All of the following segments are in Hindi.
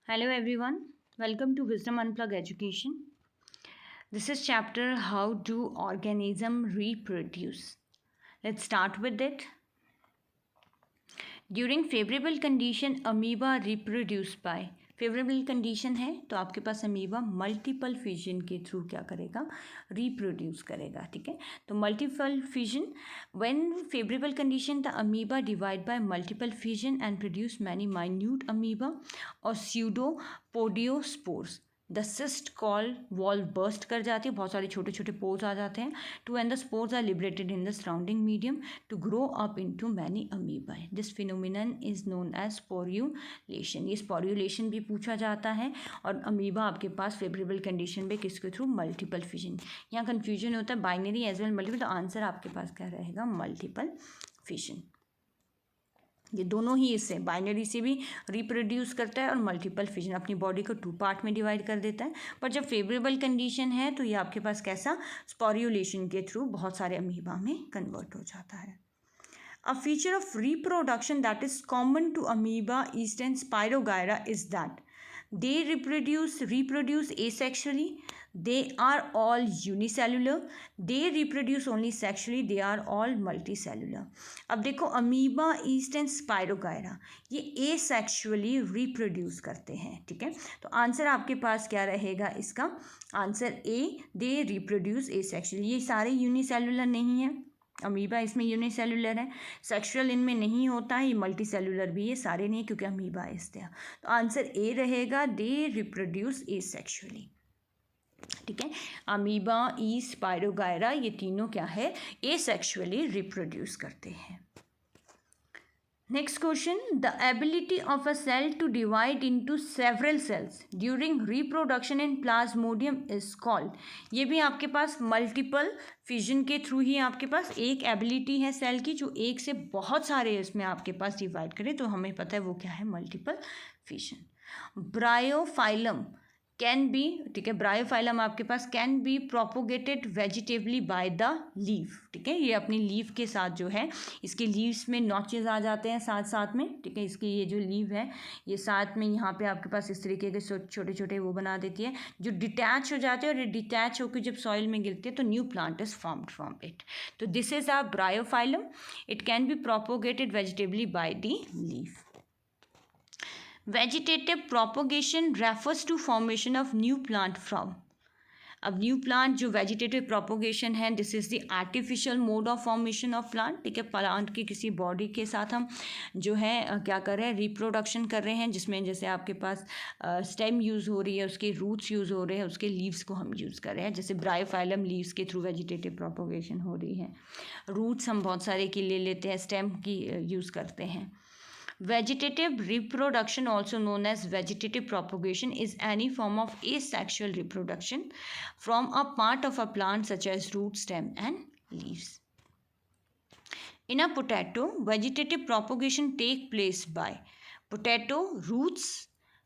Hello everyone, welcome to Wisdom Unplug Education. This is chapter How do organisms reproduce. Let's start with it. During favorable condition amoeba reproduce by favourable condition है तो आपके पास अमीबा मल्टीपल फिजन के थ्रू क्या करेगा, रिप्रोड्यूस करेगा. ठीक है, तो multiple fission when favourable condition the amoeba divide by multiple fission and produce many minute amoeba और pseudopodiospores. The cyst call wall burst कर जाती है, बहुत सारे छोटे छोटे पोर्स आ जाते हैं. To and the spores are liberated in the surrounding medium to grow up into many amoeba. This phenomenon is known as sporulation. ये स्पोर्यूलेशन भी पूछा जाता है. और अमीबा आपके पास फेवरेबल कंडीशन पे किसके थ्रू, मल्टीपल फिजन. यहाँ कन्फ्यूजन होता है बाइनरी एज वेल मल्टीपल, तो आंसर आपके पास क्या रहेगा, मल्टीपल फिजन. ये दोनों ही इससे बाइनरी से भी रिप्रोड्यूस करता है और मल्टीपल फिजन अपनी बॉडी को 2 पार्ट में डिवाइड कर देता है. पर जब फेवरेबल कंडीशन है तो ये आपके पास कैसा, स्पोर्यूलेशन के थ्रू बहुत सारे अमीबा में कन्वर्ट हो जाता है. A feature of reproduction that is common to amoeba, yeast and spirogyra is that they reproduce asexually. They are all unicellular. They reproduce only sexually. They are all multicellular. अब देखो अमीबा, ईस्ट एंड स्पायरोगायरा ये एसेक्सुअली रिप्रोड्यूस करते हैं. ठीक है, तो आंसर आपके पास क्या रहेगा, इसका answer A, they reproduce asexually. ये सारे यूनिसेलुलर नहीं है, अमीबा इसमें यूनिसेलुलर है, सेक्सुअल इनमें नहीं होता है, ये मल्टी सेलुलर भी है, सारे नहीं क्योंकि अमीबा इसते हैं. तो आंसर ए रहेगा, दे रिप्रोड्यूस एसेक्सुअली. ठीक है, अमीबा, ईस्ट, स्पायरोगायरा ये तीनों क्या है, एसेक्सुअली रिप्रोड्यूस करते हैं. Next question, the ability of a cell to divide into several cells during reproduction in plasmodium is called. ये भी आपके पास मल्टीपल फिजन के थ्रू ही आपके पास एक एबिलिटी है सेल की जो एक से बहुत सारे इसमें आपके पास डिवाइड करे, तो हमें पता है वो क्या है, multiple fission. Bryophyllum can be, ठीक है, ब्रायोफाइलम आपके पास can be propagated vegetatively by the leaf. ठीक है, ये अपनी लीफ के साथ जो है, इसके लीव्स में नॉचेज आ जाते हैं साथ साथ में. ठीक है, इसकी ये जो लीव है ये साथ में यहाँ पे आपके पास इस तरीके के छोटे छोटे वो बना देती है जो डिटैच हो जाते हैं, और डिटैच होकर जब सॉइल में गिरते हैं तो new plant is formed from it. तो this is a bryophyllum. It can be propagated vegetatively by the leaf. Vegetative propagation refers to formation of new plant from. अब न्यू प्लांट जो वेजिटेटिव प्रोपोगेशन है, this is the artificial mode of formation of plant. ठीक है, प्लांट की किसी बॉडी के साथ हम जो है क्या कर रहे हैं, रिप्रोडक्शन कर रहे हैं, जिसमें जैसे आपके पास स्टेम यूज़ हो रही है, उसके रूट्स यूज़ हो रहे हैं, उसके लीव्स को हम यूज़ कर रहे हैं. जैसे ब्रायोफाइलम लीव्स के थ्रू वेजिटेटिव प्रोपोगेशन हो रही है. रूट्स हम बहुत सारे की ले लेते हैं, स्टेम की यूज़ करते हैं. Vegetative reproduction, also known as vegetative propagation, is any form of asexual reproduction from a part of a plant such as root, stem and leaves. In a potato, vegetative propagation take place by potato roots,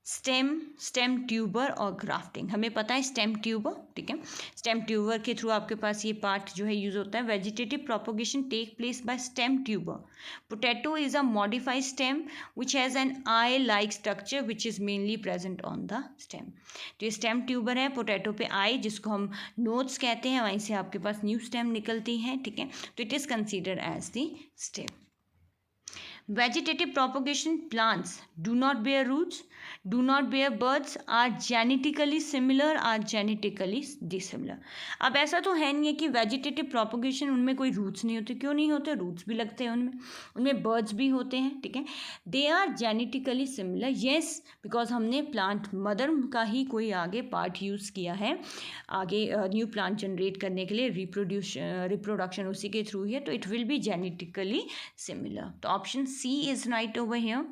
stem tuber और ग्राफ्टिंग. हमें पता है स्टेम ट्यूबर. ठीक है, स्टेम ट्यूबर के थ्रू आपके पास ये पार्ट जो है यूज होता है. Vegetative propagation take place by stem tuber. Potato is a modified stem which has an eye like structure which is mainly present on the stem. तो ये स्टेम ट्यूबर है, पोटैटो पे आई जिसको हम नोड्स कहते हैं, वहीं से आपके पास न्यू स्टेम निकलती है. ठीक है, तो it is considered as the stem. Vegetative propagation plants do not bear roots, do not bear buds, are genetically similar, are genetically dissimilar. अब ऐसा तो है नहीं है कि वेजिटेटिव प्रोपोगेशन उनमें कोई रूट्स नहीं होते. क्यों नहीं होते, रूट्स भी लगते हैं उनमें, उनमें बर्ड्स भी होते हैं. ठीक है, they are genetically similar. Yes, because हमने प्लांट मदर का ही कोई आगे पार्ट यूज़ किया है आगे न्यू प्लांट जनरेट करने के लिए. रिप्रोडक्शन उसी के थ्रू ही है, तो it will be genetically similar. तो option C is right over here.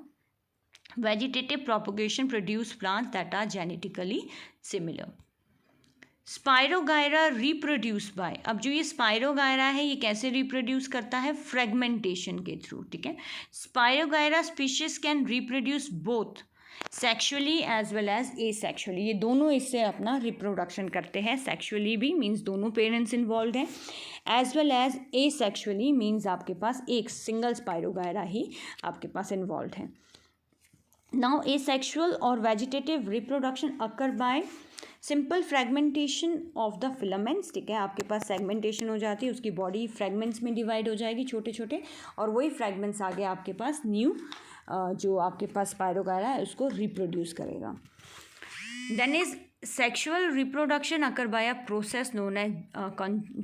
Vegetative propagation produce plants that are genetically similar. Spirogyra reproduce by. अब जो ये स्पायरोगायरा है ये कैसे रिप्रोड्यूस करता है, फ्रेगमेंटेशन के थ्रू. ठीक है, spirogyra species can reproduce both sexually as well as asexually. ये दोनों इससे अपना रिप्रोडक्शन करते हैं. सेक्शुअली भी मीन्स दोनों पेरेंट्स इन्वॉल्व हैं, एज वेल एज एसेक्शुअली मीन्स आपके पास एक सिंगल स्पायरोगायरा ही आपके पास इन्वॉल्व है. नाउ एसेक्सुअल और vegetative reproduction occur by simple fragmentation of the filaments, ठीक है, आपके पास सेगमेंटेशन हो जाती है, उसकी बॉडी फ्रेगमेंट्स में डिवाइड हो जाएगी छोटे छोटे, और वही फ्रेगमेंट्स आगे आपके पास न्यू जो आपके पास स्पायरोगायरा है उसको रिप्रोड्यूस करेगा. Then is sexual reproduction occur by a process known as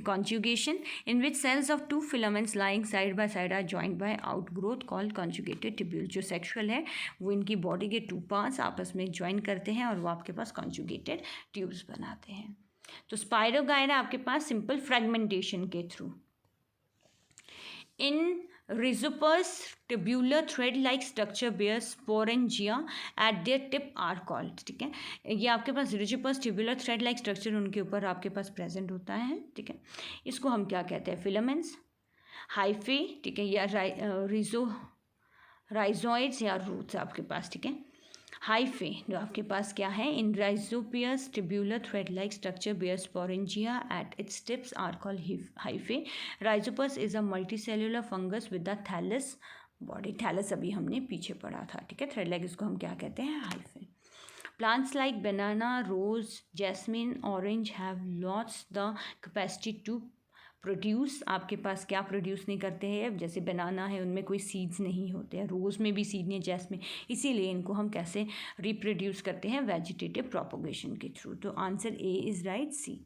conjugation, in which cells of two filaments lying side by side are joined by outgrowth called conjugated tubule. जो sexual है वो इनकी बॉडी के टू पार्ट्स आपस में ज्वाइन करते हैं और वो आपके पास conjugated tubes बनाते हैं. तो स्पायरोगायरा आपके पास सिंपल फ्रेगमेंटेशन के through. In Rhizopus, tubular thread-like structure bears sporangia at their tip are called, ठीक है, ये आपके पास Rhizopus tubular thread-like structure उनके ऊपर आपके पास प्रेजेंट होता है, ठीक है, इसको हम क्या कहते हैं, फिलामेंट्स, हाइफे, ठीक है, या राइजोइड्स या रूट्स आपके पास, ठीक है. हाइफे जो आपके पास क्या है, in rhizopus tubular thread like structure bear sporangia at its tips are called hyphae. Rhizopus is a multicellular fungus with the thallus body. Thallus अभी हमने पीछे पढ़ा था, ठीक है, थ्रेड लाइक इसको हम क्या कहते हैं, hyphae. Plants like banana, rose, jasmine, orange have lots the capacity to produce. आपके पास क्या प्रोड्यूस नहीं करते हैं, जैसे बनाना है उनमें कोई सीड्स नहीं होते हैं, रोज़ में भी सीड नहीं है, जैस्मिन, इसीलिए इनको हम कैसे रिप्रोड्यूस करते हैं, वेजिटेटिव प्रोपोगेशन के थ्रू. तो answer A is right, C.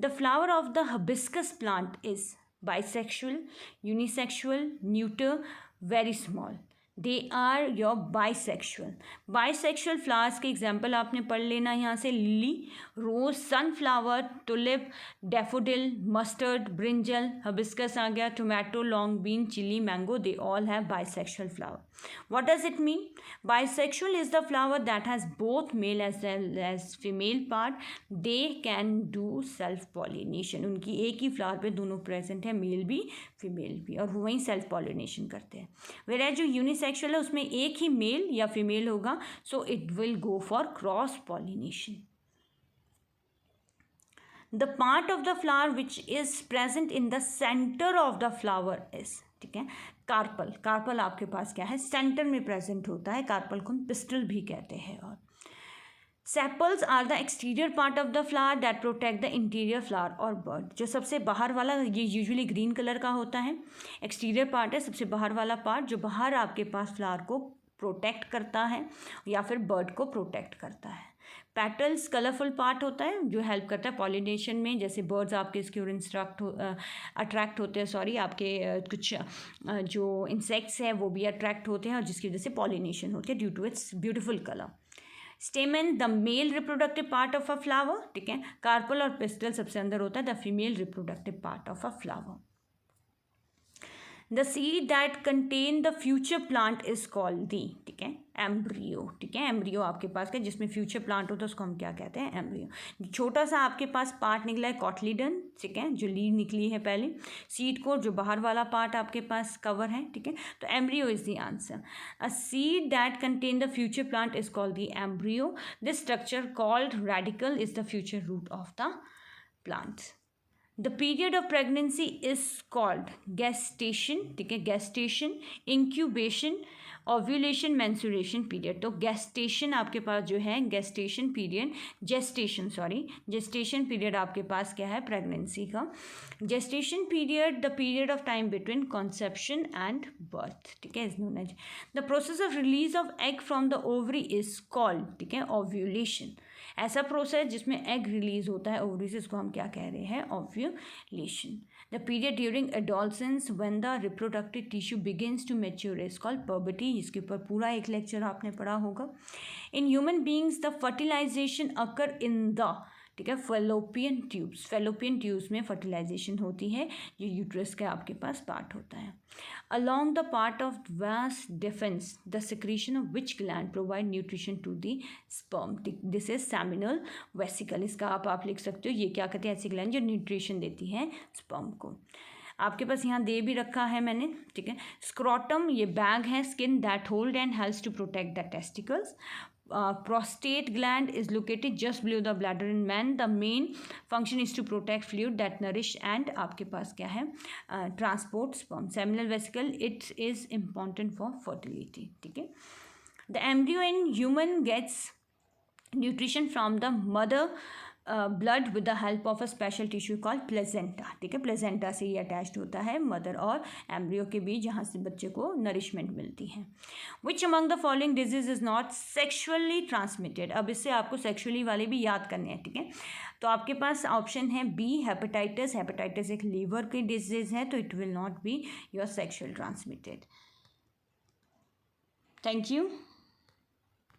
The flower of the hibiscus plant is bisexual, unisexual, neuter, very small. They are your bisexual. Bisexual flowers के एग्जाम्पल आपने पढ़ लेना यहाँ से, lily, rose, sunflower, tulip, daffodil, mustard, brinjal, hibiscus आ गया, tomato, long bean, chilli, mango, they all have bisexual flower. What does it mean? Bisexual is the flower that has both male as well as female part. They can do self pollination. उनकी एक ही फ्लावर पे दोनों प्रेजेंट है, मेल भी फीमेल भी, और वो वहीं सेल्फ पॉलिनेशन करते हैं. वेयर जो यूनिसेक्सुअल है उसमें एक ही मेल या फीमेल होगा, so it will go for cross pollination. The part of the flower which is present in the center of the flower is, ठीक है, कार्पल. कार्पल आपके पास क्या है, सेंटर में प्रेजेंट होता है, कार्पल को हम पिस्टल भी कहते हैं. और sepals are the exterior part of the flower that protect the interior flower और बर्ड. जो सबसे बाहर वाला, ये यूजुअली ग्रीन कलर का होता है, एक्सटीरियर पार्ट है, सबसे बाहर वाला पार्ट जो बाहर आपके पास फ्लावर को प्रोटेक्ट करता है या फिर बर्ड को प्रोटेक्ट करता है. पेटल्स कलरफुल पार्ट होता है जो हेल्प करता है पॉलिनेशन में, जैसे बर्ड्स आपके इसकी ओर अट्रैक्ट होते हैं, सॉरी आपके कुछ जो इंसेक्ट्स हैं वो भी अट्रैक्ट होते हैं और जिसकी वजह से पॉलिनेशन होती है due to its beautiful colour. Stamen the male reproductive part of a flower, ठीक है, कार्पल और पिस्टल सबसे अंदर होता है the female reproductive part of a flower. The seed that contain the future plant is called the, ठीक है, एम्ब्रियो. ठीक है, एम्ब्रियो आपके पास का जिसमें फ्यूचर प्लांट होता है उसको हम क्या कहते हैं, एम्ब्रियो. छोटा सा आपके पास पार्ट निकला है कॉटलीडन, ठीक है, जो लीड निकली है पहले, सीड कोट जो बाहर वाला पार्ट आपके पास कवर है, ठीक है, तो embryo is the answer. A seed that contain the future plant is called the embryo. This structure called radicle is the future root of the plant. The period of pregnancy is called gestation, ठीक है, gestation, incubation, ovulation, menstruation period. तो gestation आपके पास जो है gestation period, gestation period आपके पास क्या है, pregnancy का. gestation period, the period of time between conception and birth, ठीक है, is known as. The process of release of egg from the ovary is called, ठीक है, ovulation. ऐसा प्रोसेस जिसमें एग रिलीज होता है ओवरी से, इसको हम क्या कह रहे हैं, ovulation. The period during adolescence when the reproductive tissue begins to mature is called puberty. इसके ऊपर पूरा एक लेक्चर आपने पढ़ा होगा. In human beings the fertilisation occur in the, ठीक है, फेलोपियन ट्यूब्स. फेलोपियन ट्यूब्स में फर्टिलाइजेशन होती है, ये यूट्रस का आपके पास पार्ट होता है. Along the part of vas deferens the secretion of which gland provide nutrition to the sperm. This is seminal vesicle. इसका आप लिख सकते हो, ये क्या कहते हैं, ऐसी ग्लैंड जो न्यूट्रिशन देती है स्पर्म को. आपके पास यहाँ दे भी रखा है मैंने, ठीक है. स्क्रोटम ये बैग है, skin that hold and helps to protect the testicles. Prostate gland is located just below the bladder in man. The main function is to protect fluid that nourish and आपके पास क्या है, transport sperm. Seminal vesicle, it is important for fertility, ठीक है. The embryo in human gets nutrition from the mother blood with the help of a special tissue called placenta, ठीक है। प्लेजेंटा से ही अटैच्ड होता है मदर और एम्ब्रियो के बीच, जहाँ से बच्चे को नरिशमेंट मिलती है। Which among the following disease is not sexually transmitted. अब इससे आपको सेक्शुअली वाले भी याद करने हैं, ठीक है। तो आपके पास ऑप्शन है बी हेपेटाइटिस। हेपेटाइटिस एक लीवर की डिजीज है, तो it will not be your sexual transmitted. Thank you.